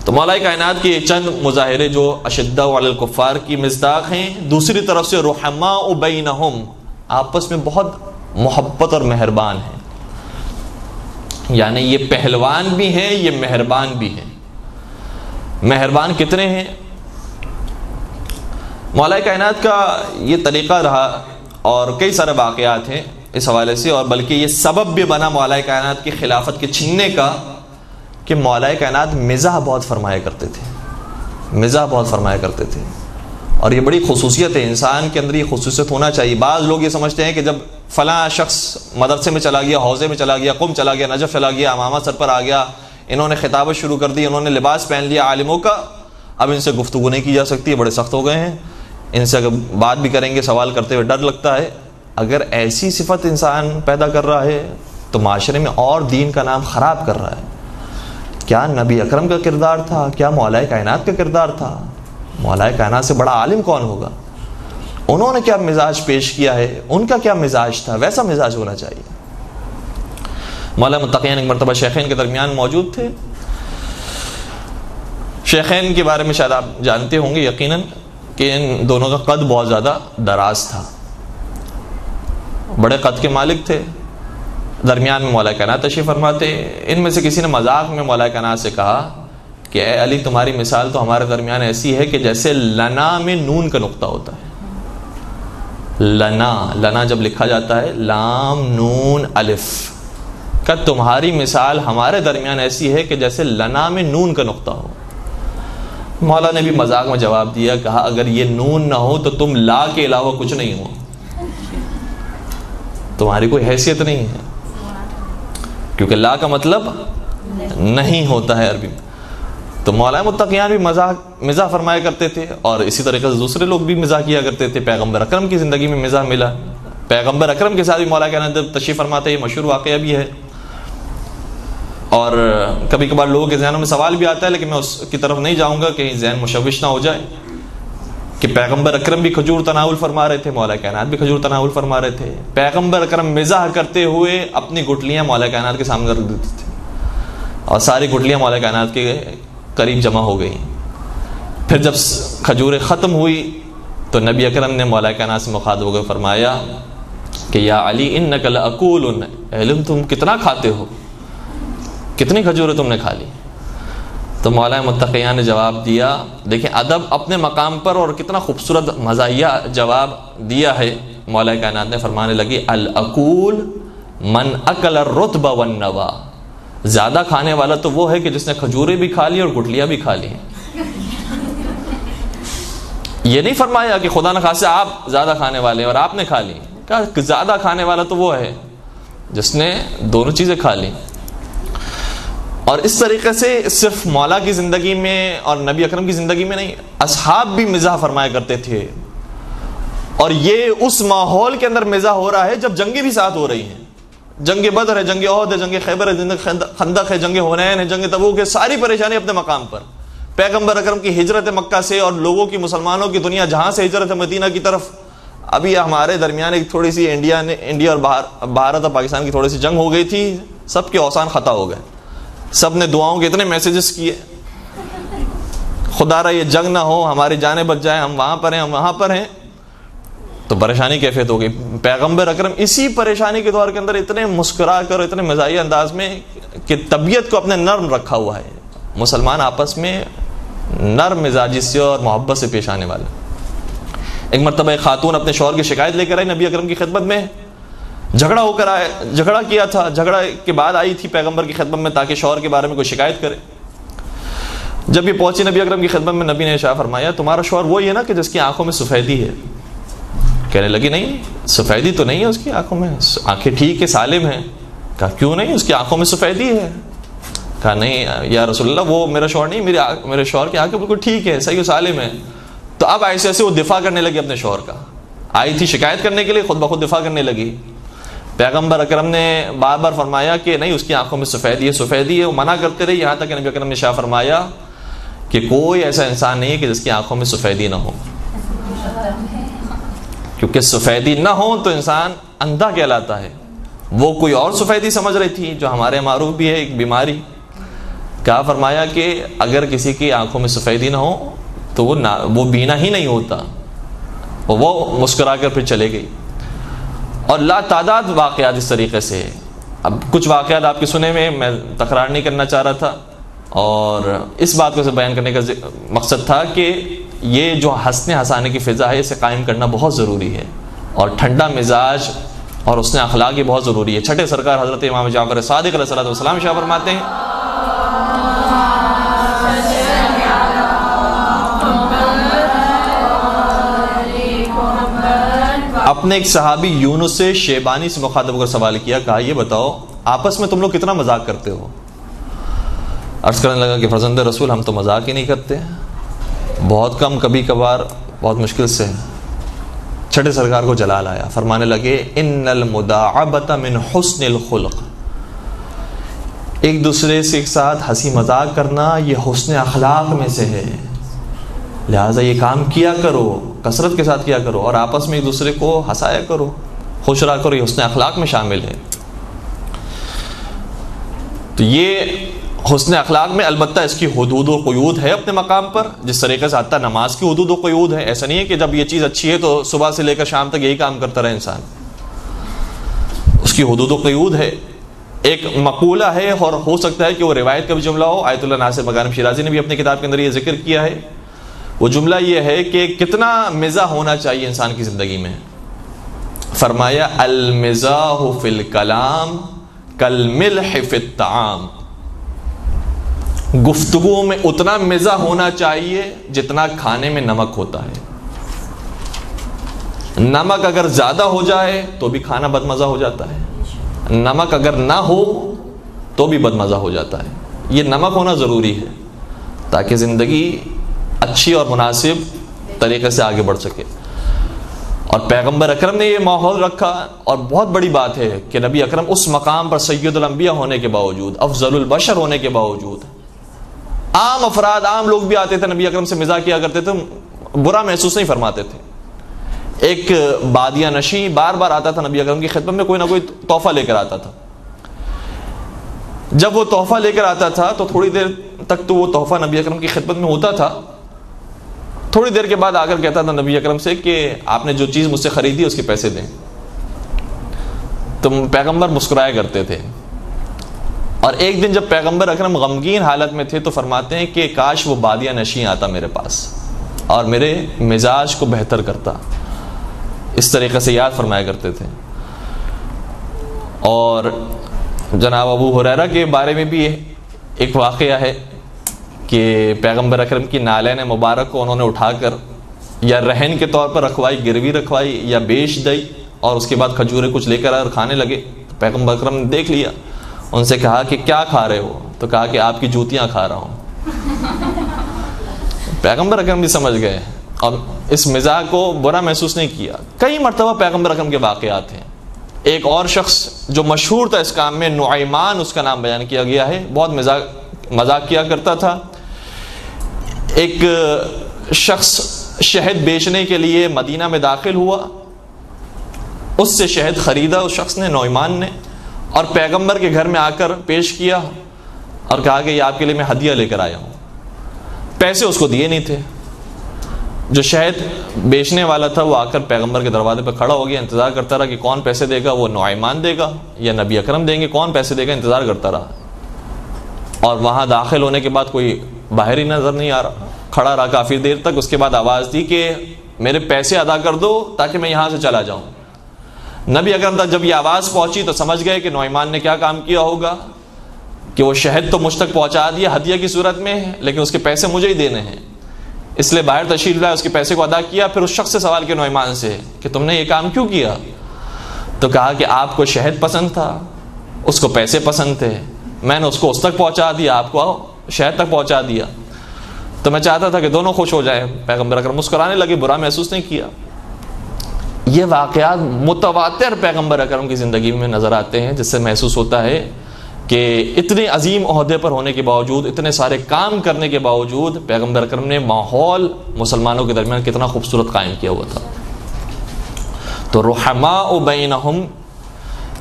تو مولا کائنات کے چند مظاہرے جو اشداء علی الکفار کی مصداق ہیں، دوسری طرف سے رحماء بینہم، آپس میں بہت محبت اور مہربان ہیں، یعنی یہ پہلوان بھی ہیں، یہ مہربان بھی ہیں۔ مہربان کتنے ہیں؟ مولا کائنات کا یہ طریقہ رہا، اور کئی سارے واقعات ہیں اس حوالے سے، اور بلکہ یہ سبب بھی بنا مولا کائنات کی خلافت کے چھننے کا، کہ مولا کائنات مزاح بہت فرمایا کرتے تھے، مزاح بہت فرمایا کرتے تھے، اور یہ بڑی خصوصیت ہے، انسان کے اندر یہ خصوصیت ہونا چاہیے۔ بعض لوگ یہ سمجھتے ہیں کہ جب فلاں شخص مدرسے میں چلا گیا، حوزے میں چلا گیا، قم چلا گیا، نجف چلا گیا، امامہ سر پر آ گیا، انہوں نے خطابت شروع کر دی، انہوں نے لباس پہن لیا عالموں کا، اب ان سے گفتگو نہیں کی جا سکتی، بڑے سخت ہو گئے ہیں، ان سے اگر بات بھی کریں گے سوال کرتے ہوئے ڈر لگتا ہے۔ اگر ایسی صفت انسان پیدا کر رہا ہے تو معاشرے میں اور دین کا نام خراب کر رہا ہے۔ کیا نبی اکرم کا کردار تھا؟ کیا مولا کائنات کا کردار تھا؟ مولا کائنات سے بڑا عالم کون ہوگا؟ انہوں نے کیا مزاج پیش کیا ہے، ان کا کیا مزاج تھا، ویسا مزاج ہونا چاہیے۔ مولا متقین ایک مرتبہ شیخین کے درمیان موجود تھے۔ شیخین کے بارے میں شاید آپ جانتے ہوں گے یقیناً کہ ان دونوں کا قد بہت زیادہ دراز تھا، بڑے قد کے مالک تھے، درمیان میں مولا کائنات تشریف فرماتے۔ ان میں سے کسی نے مذاق میں مولا کائنات سے کہا کہ اے علی، تمہاری مثال تو ہمارے درمیان ایسی ہے کہ جیسے لنا میں نون کا نقطہ ہوتا ہے۔ لنا جب لکھا جاتا ہے لام نون الف کا، تمہاری مثال ہمارے درمیان ایسی ہے کہ جیسے لنا میں نون کا نقطہ ہو۔ مولا نے بھی مذاق میں جواب دیا، کہا اگر یہ نون نہ ہو تو تم لا کے علاوہ کچھ نہیں ہو، تمہاری کوئی حیثیت نہیں ہے، کیونکہ لا کا مطلب نہیں ہوتا ہے عربی میں۔ تو مولا متقیان بھی مزاح فرمایا کرتے تھے، اور اسی طریقے سے دوسرے لوگ بھی مزاح کیا کرتے تھے۔ پیغمبر اکرم کی زندگی میں مزاح ملا، پیغمبر اکرم کے ساتھ بھی مولا کائنات جب تشریف فرماتے، یہ مشہور واقعہ بھی ہے، اور کبھی کبھار لوگوں کے ذہنوں میں سوال بھی آتا ہے، لیکن میں اس کی طرف نہیں جاؤں گا کہیں ذہن مشوش نہ ہو جائے، کہ پیغمبر اکرم بھی کھجور تناول فرما رہے تھے، مولا کائنات بھی کھجور تناول فرما رہے تھے۔ پیغمبر اکرم مزاح کرتے ہوئے اپنی گٹلیاں مولا کائنات کے سامنے رکھ دیتے تھے، اور ساری گٹلیاں مولا کائنات کے قریب جمع ہو گئی۔ پھر جب کھجوریں ختم ہوئی تو نبی اکرم نے مولا کائنات سے مخاطب ہو کر فرمایا کہ یا علی انک لاکول، علم تم کتنا کھاتے ہو، کتنی کھجوریں تم نے کھا لی؟ تو مولا متقیان نے جواب دیا، دیکھیں ادب اپنے مقام پر، اور کتنا خوبصورت مزاحیہ جواب دیا ہے۔ مولا کائنات نے فرمانے لگی الاکول من اکل الرطب والنوا، زیادہ کھانے والا تو وہ ہے کہ جس نے کھجوریں بھی کھا لی اور گٹلیاں بھی کھا لی۔ یہ نہیں فرمایا کہ خدا نخواستہ آپ زیادہ کھانے والے اور آپ نے کھا لی، کہا زیادہ کھانے والا تو وہ ہے جس نے دونوں چیزیں کھا لی۔ اور اس طریقے سے صرف مولا کی زندگی میں اور نبی اکرم کی زندگی میں نہیں، اصحاب بھی مزاح فرمایا کرتے تھے، اور یہ اس ماحول کے اندر مزاح ہو رہا ہے جب جنگیں بھی ساتھ ہو رہی ہیں، جنگ بدر ہے، جنگ احد ہے، جنگ خیبر ہے، جنگ خندق ہے، جنگ حنین ہے، جنگ تبوک ہے، ساری پریشانی اپنے مقام پر۔ پیغمبر اکرم کی ہجرت مکہ سے اور لوگوں کی، مسلمانوں کی دنیا جہاں سے ہجرت ہے مدینہ کی طرف، ابھی ہمارے درمیان ایک تھوڑی سی انڈیا اور بھارت اور پاکستان کی تھوڑی سی جنگ ہو گئی تھی، سب کے اوسان خطا ہو گئے، سب نے دعاؤں کے اتنے میسیجز کیے، خدا را یہ جنگ نہ ہو، ہماری جانیں بچ جائیں، ہم وہاں پر ہیں، ہم وہاں پر ہیں، تو پریشانی کیفیت ہو گئی۔ پیغمبر اکرم اسی پریشانی کے دور کے اندر اتنے مسکرا کر، اتنے مزاحیہ انداز میں کہ طبیعت کو اپنے نرم رکھا ہوا ہے، مسلمان آپس میں نرم مزاجی سے اور محبت سے پیش آنے والے۔ ایک مرتبہ ایک خاتون اپنے شوہر کی شکایت لے کر آئی نبی اکرم کی خدمت میں جھگڑا ہو کر آئے، جھگڑا کیا تھا، جھگڑا کے بعد آئی تھی پیغمبر کی خدمت میں تاکہ شوہر کے بارے میں کوئی شکایت کرے۔ جب یہ پہنچی نبی اکرم کی خدمت میں، نبی نے ارشاد فرمایا تمہارا شوہر وہی ہے نا کہ جس کی آنکھوں میں سفیدی ہے؟ کہنے لگی نہیں، سفیدی تو نہیں ہے اس کی آنکھوں میں، آنکھیں ٹھیک ہے، سالم ہیں۔ کہا کیوں نہیں، اس کی آنکھوں میں سفیدی ہے۔ کہا نہیں یا رسول اللہ وہ میرا شوہر نہیں، میرے شوہر کی آنکھیں بالکل ٹھیک ہے، صحیح و سالم ہے۔ تو اب ایسے ایسے وہ دفاع کرنے لگی اپنے شوہر کا، آئی تھی شکایت کرنے کے لیے، خود بخود دفاع کرنے لگی۔ پیغمبر اکرم نے بار بار فرمایا کہ نہیں اس کی آنکھوں میں سفیدی ہے، سفیدی ہے، وہ منع کرتے رہے، یہاں تک کہ نبی اکرم نے شاہ فرمایا کہ کوئی ایسا انسان نہیں ہے کہ جس کی آنکھوں میں سفیدی نہ ہو، کیونکہ سفیدی نہ ہو تو انسان اندھا کہلاتا ہے۔ وہ کوئی اور سفیدی سمجھ رہی تھی جو ہمارے معروف بھی ہے ایک بیماری۔ کہا فرمایا کہ اگر کسی کی آنکھوں میں سفیدی نہ ہو تو وہ بینا ہی نہیں ہوتا۔ وہ مسکرا کر پھر چلے گئی۔ اور لا تعداد واقعات اس طریقے سے۔ اب کچھ واقعات آپ کے سنے میں تکرار نہیں کرنا چاہ رہا تھا، اور اس بات کو بیان کرنے کا مقصد تھا کہ یہ جو ہنسنے ہنسانے کی فضا ہے اسے قائم کرنا بہت ضروری ہے، اور ٹھنڈا مزاج اور حسن اخلاق یہ بہت ضروری ہے۔ چھٹے سرکار حضرت امام جعفر صادق علیہ الصلوۃ والسلام شاہ فرماتے ہیں اپنے ایک صحابی یونس شیبانی سے مخاطب ہو کر سوال کیا، کہا یہ بتاؤ آپس میں تم لوگ کتنا مذاق کرتے ہو؟ عرض کرنے لگا کہ فرزند رسول ہم تو مذاق ہی نہیں کرتے، بہت کم، کبھی کبھار، بہت مشکل سے۔ چھٹے سرکار کو جلال آیا، فرمانے لگے ان المداعبۃ من حسن الخلق، ایک دوسرے سے ایک ساتھ ہنسی مذاق کرنا یہ حسن اخلاق میں سے ہے، لہٰذا یہ کام کیا کرو، کثرت کے ساتھ کیا کرو، اور آپس میں ایک دوسرے کو ہنسایا کرو، خوش رہا کرو، یہ حسن اخلاق میں شامل ہے۔ تو یہ حسن اخلاق میں البتہ اس کی حدود و قیود ہے اپنے مقام پر، جس طریقے سے حتی نماز کی حدود و قیود ہے۔ ایسا نہیں ہے کہ جب یہ چیز اچھی ہے تو صبح سے لے کر شام تک یہی کام کرتا رہے انسان، اس کی حدود و قیود ہے۔ ایک مقولہ ہے، اور ہو سکتا ہے کہ وہ روایت کا بھی جملہ ہو، آیت اللہ ناصر مغانم شیرازی نے بھی اپنی کتاب کے اندر یہ ذکر کیا ہے۔ وہ جملہ یہ ہے کہ کتنا مزاح ہونا چاہیے انسان کی زندگی میں۔ فرمایا المزاح فی الکلام کالملح فی الطعام، گفتگو میں اتنا مزاح ہونا چاہیے جتنا کھانے میں نمک ہوتا ہے۔ نمک اگر زیادہ ہو جائے تو بھی کھانا بد مزہ ہو جاتا ہے، نمک اگر نہ ہو تو بھی بد مزہ ہو جاتا ہے۔ یہ نمک ہونا ضروری ہے تاکہ زندگی اچھی اور مناسب طریقے سے آگے بڑھ سکے۔ اور پیغمبر اکرم نے یہ ماحول رکھا، اور بہت بڑی بات ہے کہ نبی اکرم اس مقام پر سید الانبیاء ہونے کے باوجود، افضل البشر ہونے کے باوجود، عام افراد، عام لوگ بھی آتے تھے نبی اکرم سے مزاح کیا کرتے تھے، برا محسوس نہیں فرماتے تھے۔ ایک بادیہ نشی بار بار آتا تھا نبی اکرم کی خدمت میں، کوئی نہ کوئی تحفہ لے کر آتا تھا۔ جب وہ تحفہ لے کر آتا تھا تو تھوڑی دیر تک تو وہ تحفہ نبی اکرم کی خدمت میں ہوتا تھا، تھوڑی دیر کے بعد آ کر کہتا تھا نبی اکرم سے کہ آپ نے جو چیز مجھ سے خریدی اس کے پیسے دیں۔ تو پیغمبر مسکرایا کرتے تھے۔ اور ایک دن جب پیغمبر اکرم غمگین حالت میں تھے تو فرماتے ہیں کہ کاش وہ بادیہ نشین آتا میرے پاس اور میرے مزاج کو بہتر کرتا، اس طریقے سے یاد فرمایا کرتے تھے۔ اور جناب ابو ہریرہ کے بارے میں بھی ایک واقعہ ہے کہ پیغمبر اکرم کی نالین مبارک کو انہوں نے اٹھا کر یا رہن کے طور پر رکھوائی، گروی رکھوائی یا بیچ دی، اور اس کے بعد کھجوریں کچھ لے کر آئے اور کھانے لگے۔ پیغمبر اکرم نے دیکھ لیا، ان سے کہا کہ کیا کھا رہے ہو؟ تو کہا کہ آپ کی جوتیاں کھا رہا ہوں۔ پیغمبر اکرم بھی سمجھ گئے اور اس مزاح کو برا محسوس نہیں کیا۔ کئی مرتبہ پیغمبر اکرم کے واقعات ہیں۔ ایک اور شخص جو مشہور تھا اس کام میں، نعیمان اس کا نام بیان کیا گیا ہے، بہت مذاق کیا کرتا تھا۔ ایک شخص شہد بیچنے کے لیے مدینہ میں داخل ہوا، اس سے شہد خریدا اس شخص نے، نعیمان نے، اور پیغمبر کے گھر میں آ کر پیش کیا اور کہا کہ یہ آپ کے لیے میں ہدیہ لے کر آیا ہوں۔ پیسے اس کو دیے نہیں تھے۔ جو شہد بیچنے والا تھا وہ آ کر پیغمبر کے دروازے پہ کھڑا ہو گیا، انتظار کرتا رہا کہ کون پیسے دے گا، وہ نعیمان دے گا یا نبی اکرم دیں گے، کون پیسے دے گا، انتظار کرتا رہا۔ اور وہاں داخل ہونے کے بعد کوئی باہر ہی نظر نہیں آ رہا، کھڑا رہا کافی دیر تک۔ اس کے بعد آواز دی کہ میرے پیسے ادا کر دو تاکہ میں یہاں سے چلا جاؤں۔ نبی اکرم تک جب یہ آواز پہنچی تو سمجھ گئے کہ نعمان نے کیا کام کیا ہوگا کہ وہ شہد تو مجھ تک پہنچا دیا ہدیہ کی صورت میں، لیکن اس کے پیسے مجھے ہی دینے ہیں، اس لیے باہر تشریف لائے، اس کے پیسے کو ادا کیا. پھر اس شخص سے سوال کیا نعمان سے کہ تم نے یہ کام کیوں کیا؟ تو کہا کہ آپ کو شہد پسند تھا، اس کو پیسے پسند تھے، میں نے اس کو اس تک پہنچا دیا، آپ کو شہد تک پہنچا دیا، تو میں چاہتا تھا کہ دونوں خوش ہو جائیں. پیغمبر اکرم مسکرانے لگے، برا محسوس نہیں کیا. یہ واقعات متواتر پیغمبر اکرم کی زندگی میں نظر آتے ہیں، جس سے محسوس ہوتا ہے کہ اتنے عظیم عہدے پر ہونے کے باوجود، اتنے سارے کام کرنے کے باوجود پیغمبر اکرم نے ماحول مسلمانوں کے درمیان کتنا خوبصورت قائم کیا ہوا تھا. تو رحماء بینہم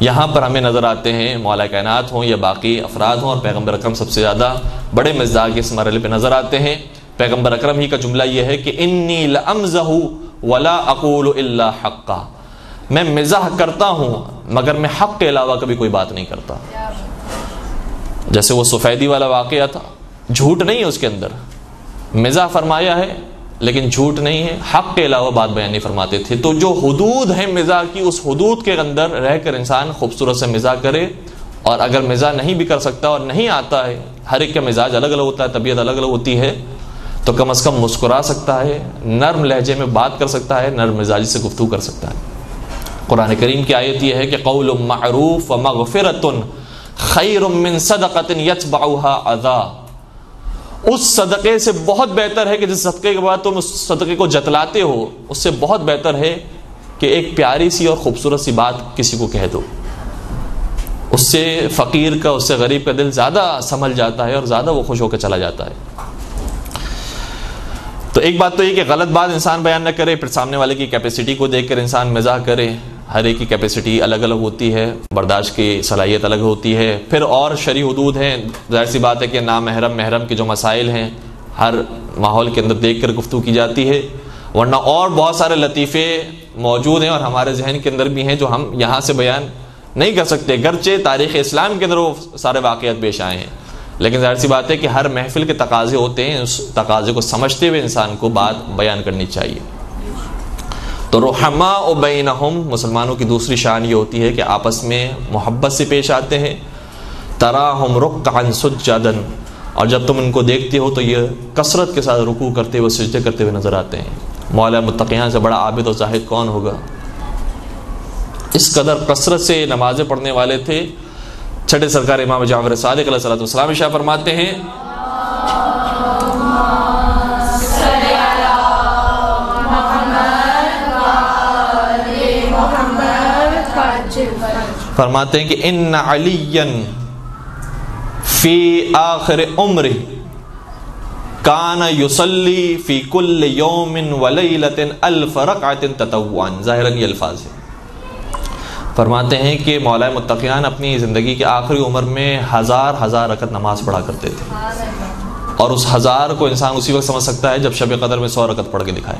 یہاں پر ہمیں نظر آتے ہیں، مولا کائنات ہوں یا باقی افراد ہوں، اور پیغمبر اکرم سب سے زیادہ بڑے مزاج کے اس مرحلے پہ نظر آتے ہیں. پیغمبر اکرم ہی کا جملہ یہ ہے کہ انی لامزح ولا اقول الا حقا، میں مزاح کرتا ہوں مگر میں حق کے علاوہ کبھی کوئی بات نہیں کرتا. جیسے وہ سفیدی والا واقعہ تھا، جھوٹ نہیں ہے اس کے اندر، مزاح فرمایا ہے لیکن جھوٹ نہیں ہے، حق کے علاوہ بات بیان نہیں فرماتے تھے. تو جو حدود ہیں مزاح کی، اس حدود کے اندر رہ کر انسان خوبصورت سے مزاح کرے. اور اگر مزاح نہیں بھی کر سکتا اور نہیں آتا ہے، ہر ایک کا مزاج الگ الگ ہوتا ہے، طبیعت الگ الگ ہوتی ہے، تو کم از کم مسکرا سکتا ہے، نرم لہجے میں بات کر سکتا ہے، نرم مزاجی سے گفتگو کر سکتا ہے. قرآن کریم کی آیت یہ ہے کہ قول معروف ومغفرۃ خیر من صدقۃ یتبعها اذی، اس صدقے سے بہت بہتر ہے کہ جس صدقے کے بعد تم اس صدقے کو جتلاتے ہو، اس سے بہت بہتر ہے کہ ایک پیاری سی اور خوبصورت سی بات کسی کو کہہ دو. اس سے فقیر کا، اس سے غریب کا دل زیادہ سنبھل جاتا ہے اور زیادہ وہ خوش ہو کے چلا جاتا ہے. تو ایک بات تو یہ کہ غلط بات انسان بیان نہ کرے، پھر سامنے والے کی کیپیسٹی کو دیکھ کر انسان مزاح کرے. ہر ایک کی کیپیسٹی الگ الگ ہوتی ہے، برداشت کی صلاحیت الگ ہوتی ہے. پھر اور شرعی حدود ہیں، ظاہر سی بات ہے کہ نامحرم محرم کے جو مسائل ہیں ہر ماحول کے اندر دیکھ کر گفتگو کی جاتی ہے، ورنہ اور بہت سارے لطیفے موجود ہیں اور ہمارے ذہن کے اندر بھی ہیں جو ہم یہاں سے بیان نہیں کر سکتے، گرچہ تاریخ اسلام کے اندر وہ سارے واقعات پیش آئے ہیں. لیکن ظاہر سی بات ہے کہ ہر محفل کے تقاضے ہوتے ہیں، اس تقاضے کو سمجھتے ہوئے انسان کو بات بیان کرنی چاہیے. تو رحماء بینہم، مسلمانوں کی دوسری شان یہ ہوتی ہے کہ آپس میں محبت سے پیش آتے ہیں. تراہم رکعا سجدا، اور جب تم ان کو دیکھتے ہو تو یہ کثرت کے ساتھ رکوع کرتے ہوئے سجدے کرتے ہوئے نظر آتے ہیں. مولا متقیان سے بڑا عابد و زاہد کون ہوگا؟ اس قدر کثرت سے نمازیں پڑھنے والے تھے. چھٹے سرکار امام جعفر صادق علیہ السلام ارشاد فرماتے ہیں کہ ان علی فی آخر عمرہ کان یصلی فی کل یوم ولیلۃ 1000 رکعۃ تطوعا. ظاہراً یہ الفاظ ہیں. فرماتے ہیں کہ مولا متقیان اپنی زندگی کے آخری عمر میں 1000 رکعت نماز پڑھا کرتے تھے، اور اس 1000 کو انسان اسی وقت سمجھ سکتا ہے جب شب قدر میں 100 رکعت پڑھ کے دکھائے.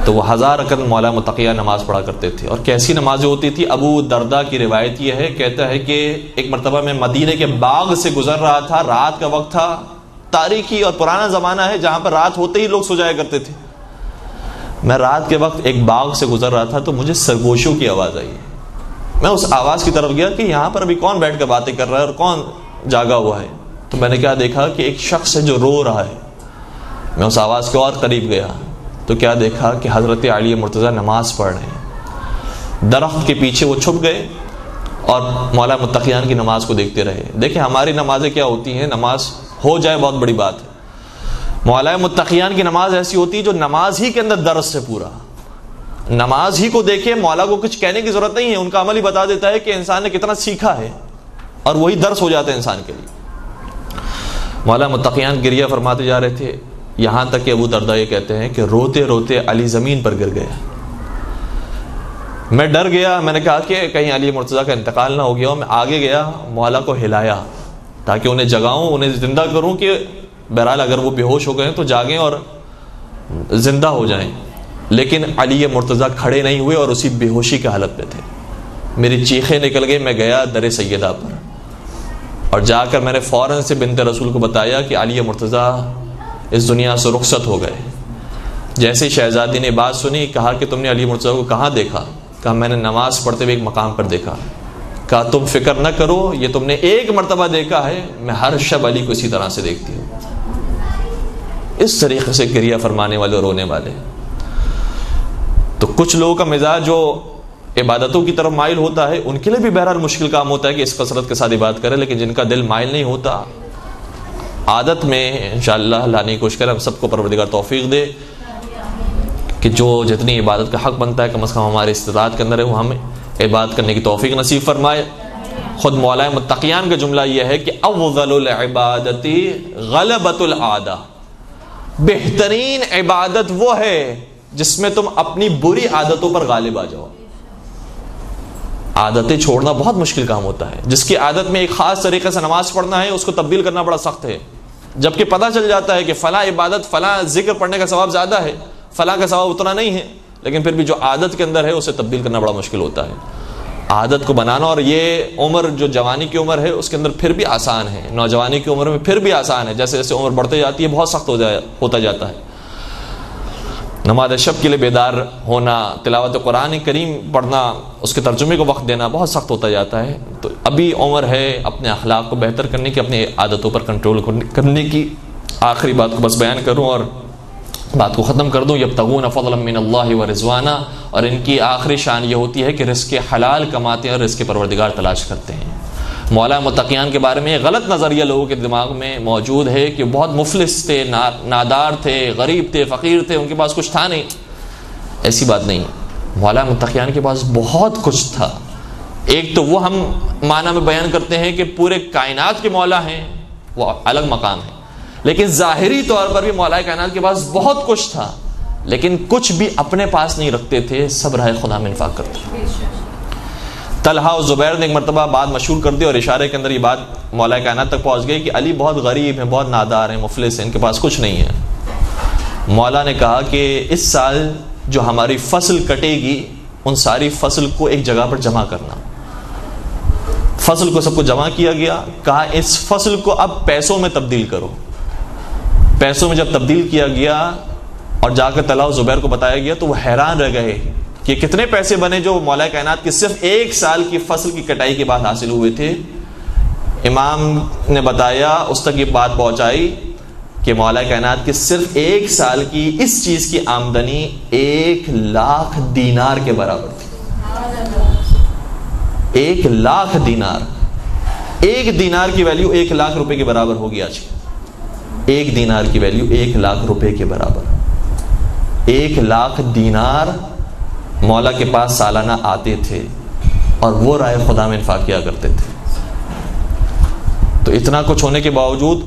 تو وہ 1000 رکعت مولا متقیان نماز پڑھا کرتے تھے. اور کیسی نمازیں ہوتی تھی؟ ابو دردہ کی روایت یہ ہے، کہتا ہے کہ ایک مرتبہ میں مدینے کے باغ سے گزر رہا تھا، رات کا وقت تھا، تاریخی اور پرانا زمانہ ہے جہاں پر رات ہوتے ہی لوگ سو جایا کرتے تھے. میں رات کے وقت ایک باغ سے گزر رہا تھا تو مجھے سرگوشوں کی آواز آئی. میں اس آواز کی طرف گیا کہ یہاں پر ابھی کون بیٹھ کر باتیں کر رہا ہے اور کون جاگا ہوا ہے. تو میں نے کیا دیکھا کہ ایک شخص ہے جو رو رہا ہے. میں اس آواز کے اور قریب گیا تو کیا دیکھا کہ حضرت علی مرتضیٰ نماز پڑھ رہے ہیں. درخت کے پیچھے وہ چھپ گئے اور مولا متقیان کی نماز کو دیکھتے رہے. دیکھیں ہماری نمازیں کیا ہوتی ہیں، نماز ہو جائے بہت بڑی بات ہے. مولا متقیان کی نماز ایسی ہوتی ہے جو نماز ہی کے اندر درس سے پورا، نماز ہی کو دیکھے، مولا کو کچھ کہنے کی ضرورت نہیں ہے، ان کا عمل ہی بتا دیتا ہے کہ انسان نے کتنا سیکھا ہے، اور وہی درس ہو جاتا ہے انسان کے لیے. مولا متقیان گریہ فرماتے جا رہے تھے، یہاں تک کہ ابو دردہ یہ کہتے ہیں کہ روتے روتے علی زمین پر گر گیا. میں ڈر گیا، میں نے کہا کہ کہیں علی مرتضیٰ کا انتقال نہ ہو گیا ہو. میں آگے گیا، مولا کو ہلایا تاکہ انہیں جگاؤں، انہیں زندہ کروں کہ بہرحال اگر وہ بے ہوش ہو گئے تو جاگیں اور زندہ ہو جائیں. لیکن علی مرتضیٰ کھڑے نہیں ہوئے اور اسی بے ہوشی کی حالت میں تھے. میری چیخیں نکل گئی. میں گیا در سیدہ پر اور جا کر میں نے فوراً سے بنت رسول کو بتایا کہ علی مرتضیٰ اس دنیا سے رخصت ہو گئے. جیسے شہزادی نے بات سنی، کہا کہ تم نے علی مرتضیٰ کو کہاں دیکھا؟ کہا میں نے نماز پڑھتے ہوئے ایک مقام پر دیکھا. کہا تم فکر نہ کرو، یہ تم نے ایک مرتبہ دیکھا ہے، میں ہر شب علی کو اسی طرح سے دیکھتی ہوں. اس طریقے سے گریہ فرمانے والے اور رونے والے. تو کچھ لوگوں کا مزاج جو عبادتوں کی طرف مائل ہوتا ہے، ان کے لیے بھی بہرحال مشکل کام ہوتا ہے کہ اس کثرت کے ساتھ عبادت کرے، لیکن جن کا دل مائل نہیں ہوتا، عادت میں انشاءاللہ لانے کی کوشش کرے. ہم سب کو پروردگار توفیق دے کہ جو جتنی عبادت کا حق بنتا ہے کم از کم ہمارے استطاعت کے اندر ہے، وہ ہمیں عبادت کرنے کی توفیق نصیب فرمائے. خود مولا متقیان کا جملہ یہ ہے کہ افضل العبادت غلبۃ العادہ، بہترین عبادت وہ ہے جس میں تم اپنی بری عادتوں پر غالب آ جاؤ. عادتیں چھوڑنا بہت مشکل کام ہوتا ہے. جس کی عادت میں ایک خاص طریقے سے نماز پڑھنا ہے، اس کو تبدیل کرنا بڑا سخت ہے. جبکہ پتہ چل جاتا ہے کہ فلاں عبادت، فلاں ذکر پڑھنے کا ثواب زیادہ ہے، فلاں کا ثواب اتنا نہیں ہے، لیکن پھر بھی جو عادت کے اندر ہے اسے تبدیل کرنا بڑا مشکل ہوتا ہے. عادت کو بنانا، اور یہ عمر جو جوانی کی عمر ہے اس کے اندر پھر بھی آسان ہے، نوجوانی کی عمر میں پھر بھی آسان ہے. جیسے جیسے عمر بڑھتے جاتی ہے بہت سخت ہوتا جاتا ہے. نماز شب کے لیے بیدار ہونا، تلاوت قرآن کریم پڑھنا، اس کے ترجمے کو وقت دینا بہت سخت ہوتا جاتا ہے. تو ابھی عمر ہے اپنے اخلاق کو بہتر کرنے کی، اپنی عادتوں پر کنٹرول کرنے کی. آخری بات کو بس بیان کروں اور بات کو ختم کر دوں. یبتغون فضلا من اللہ ورضوانا، اور ان کی آخری شان یہ ہوتی ہے کہ رزق حلال کماتے ہیں اور رزق پروردگار تلاش کرتے ہیں. مولا متقیان کے بارے میں یہ غلط نظریہ لوگوں کے دماغ میں موجود ہے کہ بہت مفلس تھے، نادار تھے، غریب تھے، فقیر تھے، ان کے پاس کچھ تھا نہیں. ایسی بات نہیں. مولا متقیان کے پاس بہت کچھ تھا. ایک تو وہ ہم معنی میں بیان کرتے ہیں کہ پورے کائنات کے مولا ہیں، وہ الگ مقام ہے، لیکن ظاہری طور پر بھی مولا کائنات کے پاس بہت کچھ تھا، لیکن کچھ بھی اپنے پاس نہیں رکھتے تھے، سب راہ خدا میں انفاق کرتے تھے. طلحہ اور زبیر نے ایک مرتبہ بات مشہور کر دی اور اشارے کے اندر یہ بات مولا کائنات تک پہنچ گئی کہ علی بہت غریب ہیں، بہت نادار ہیں، مفلس ہیں، ان کے پاس کچھ نہیں ہے. مولا نے کہا کہ اس سال جو ہماری فصل کٹے گی ان ساری فصل کو ایک جگہ پر جمع کرنا. فصل کو سب کو جمع کیا گیا. کہا اس فصل کو اب پیسوں میں تبدیل کرو. پیسوں میں جب تبدیل کیا گیا اور جا کر طلحہ و زبیر کو بتایا گیا تو وہ حیران رہ گئے کہ کتنے پیسے بنے جو مولا کائنات کی صرف ایک سال کی فصل کی کٹائی کے بعد حاصل ہوئے تھے. امام نے بتایا، اس تک یہ بات پہنچائی کہ مولا کائنات کی صرف ایک سال کی اس چیز کی آمدنی 1,00,000 دینار کے برابر تھی. 1,00,000 دینار. ایک دینار کی ویلیو 1,00,000 روپے کے برابر ہوگی آج. ایک دینار کی ویلیو 1,00,000 روپے کے برابر. 1,00,000 دینار مولا کے پاس سالانہ آتے تھے اور وہ راہ خدا میں انفاق کیا کرتے تھے. تو اتنا کچھ ہونے کے باوجود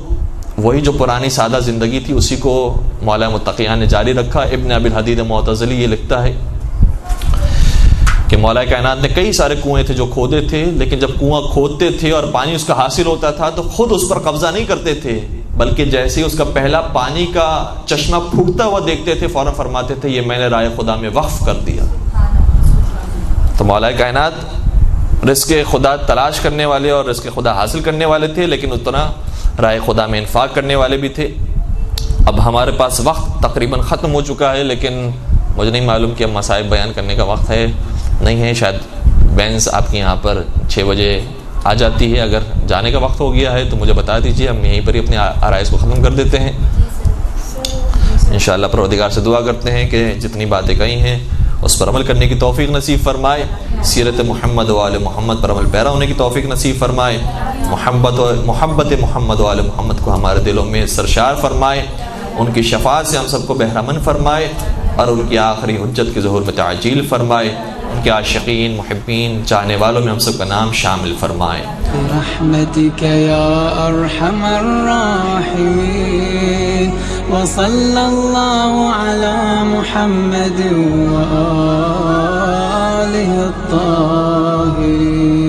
وہی جو پرانی سادہ زندگی تھی اسی کو مولا متقیان نے جاری رکھا. ابن ابی الحدید معتزلی یہ لکھتا ہے کہ مولا کائنات نے کئی سارے کنویں تھے جو کھودے تھے، لیکن جب کنواں کھودتے تھے اور پانی اس کا حاصل ہوتا تھا تو خود اس پر قبضہ نہیں کرتے تھے، بلکہ جیسے ہی اس کا پہلا پانی کا چشمہ پھوٹتا ہوا دیکھتے تھے فوراً فرماتے تھے یہ میں نے راہ خدا میں وقف کر دیا. تو مولا کائنات رزق خدا تلاش کرنے والے اور رزق خدا حاصل کرنے والے تھے، لیکن اتنا راہ خدا میں انفاق کرنے والے بھی تھے. اب ہمارے پاس وقت تقریباً ختم ہو چکا ہے، لیکن مجھے نہیں معلوم کہ اب مسائب بیان کرنے کا وقت ہے نہیں ہے. شاید بینس آپ کے یہاں پر 6 بجے آ جاتی ہے. اگر جانے کا وقت ہو گیا ہے تو مجھے بتا دیجیے، ہم یہیں پر ہی اپنے آرائز کو ختم کر دیتے ہیں. انشاءاللہ پروردگار سے دعا کرتے ہیں کہ جتنی باتیں کہی ہیں اس پر عمل کرنے کی توفیق نصیب فرمائے. سیرت محمد و آل محمد پر عمل پیرا ہونے کی توفیق نصیب فرمائے. محبت محمد و آل محمد کو ہمارے دلوں میں سرشار فرمائے. ان کی شفاعت سے ہم سب کو بہرمند فرمائے اور ان کی آخری حجت کے ظہور میں تعجیل فرمائے. ان کے عاشقین، محبین، چاہنے والوں میں ہم سب کا نام شامل فرمائے. برحمتک یا ارحم الراحمین وصلی اللہ علی محمد و آلہ الطاہرین.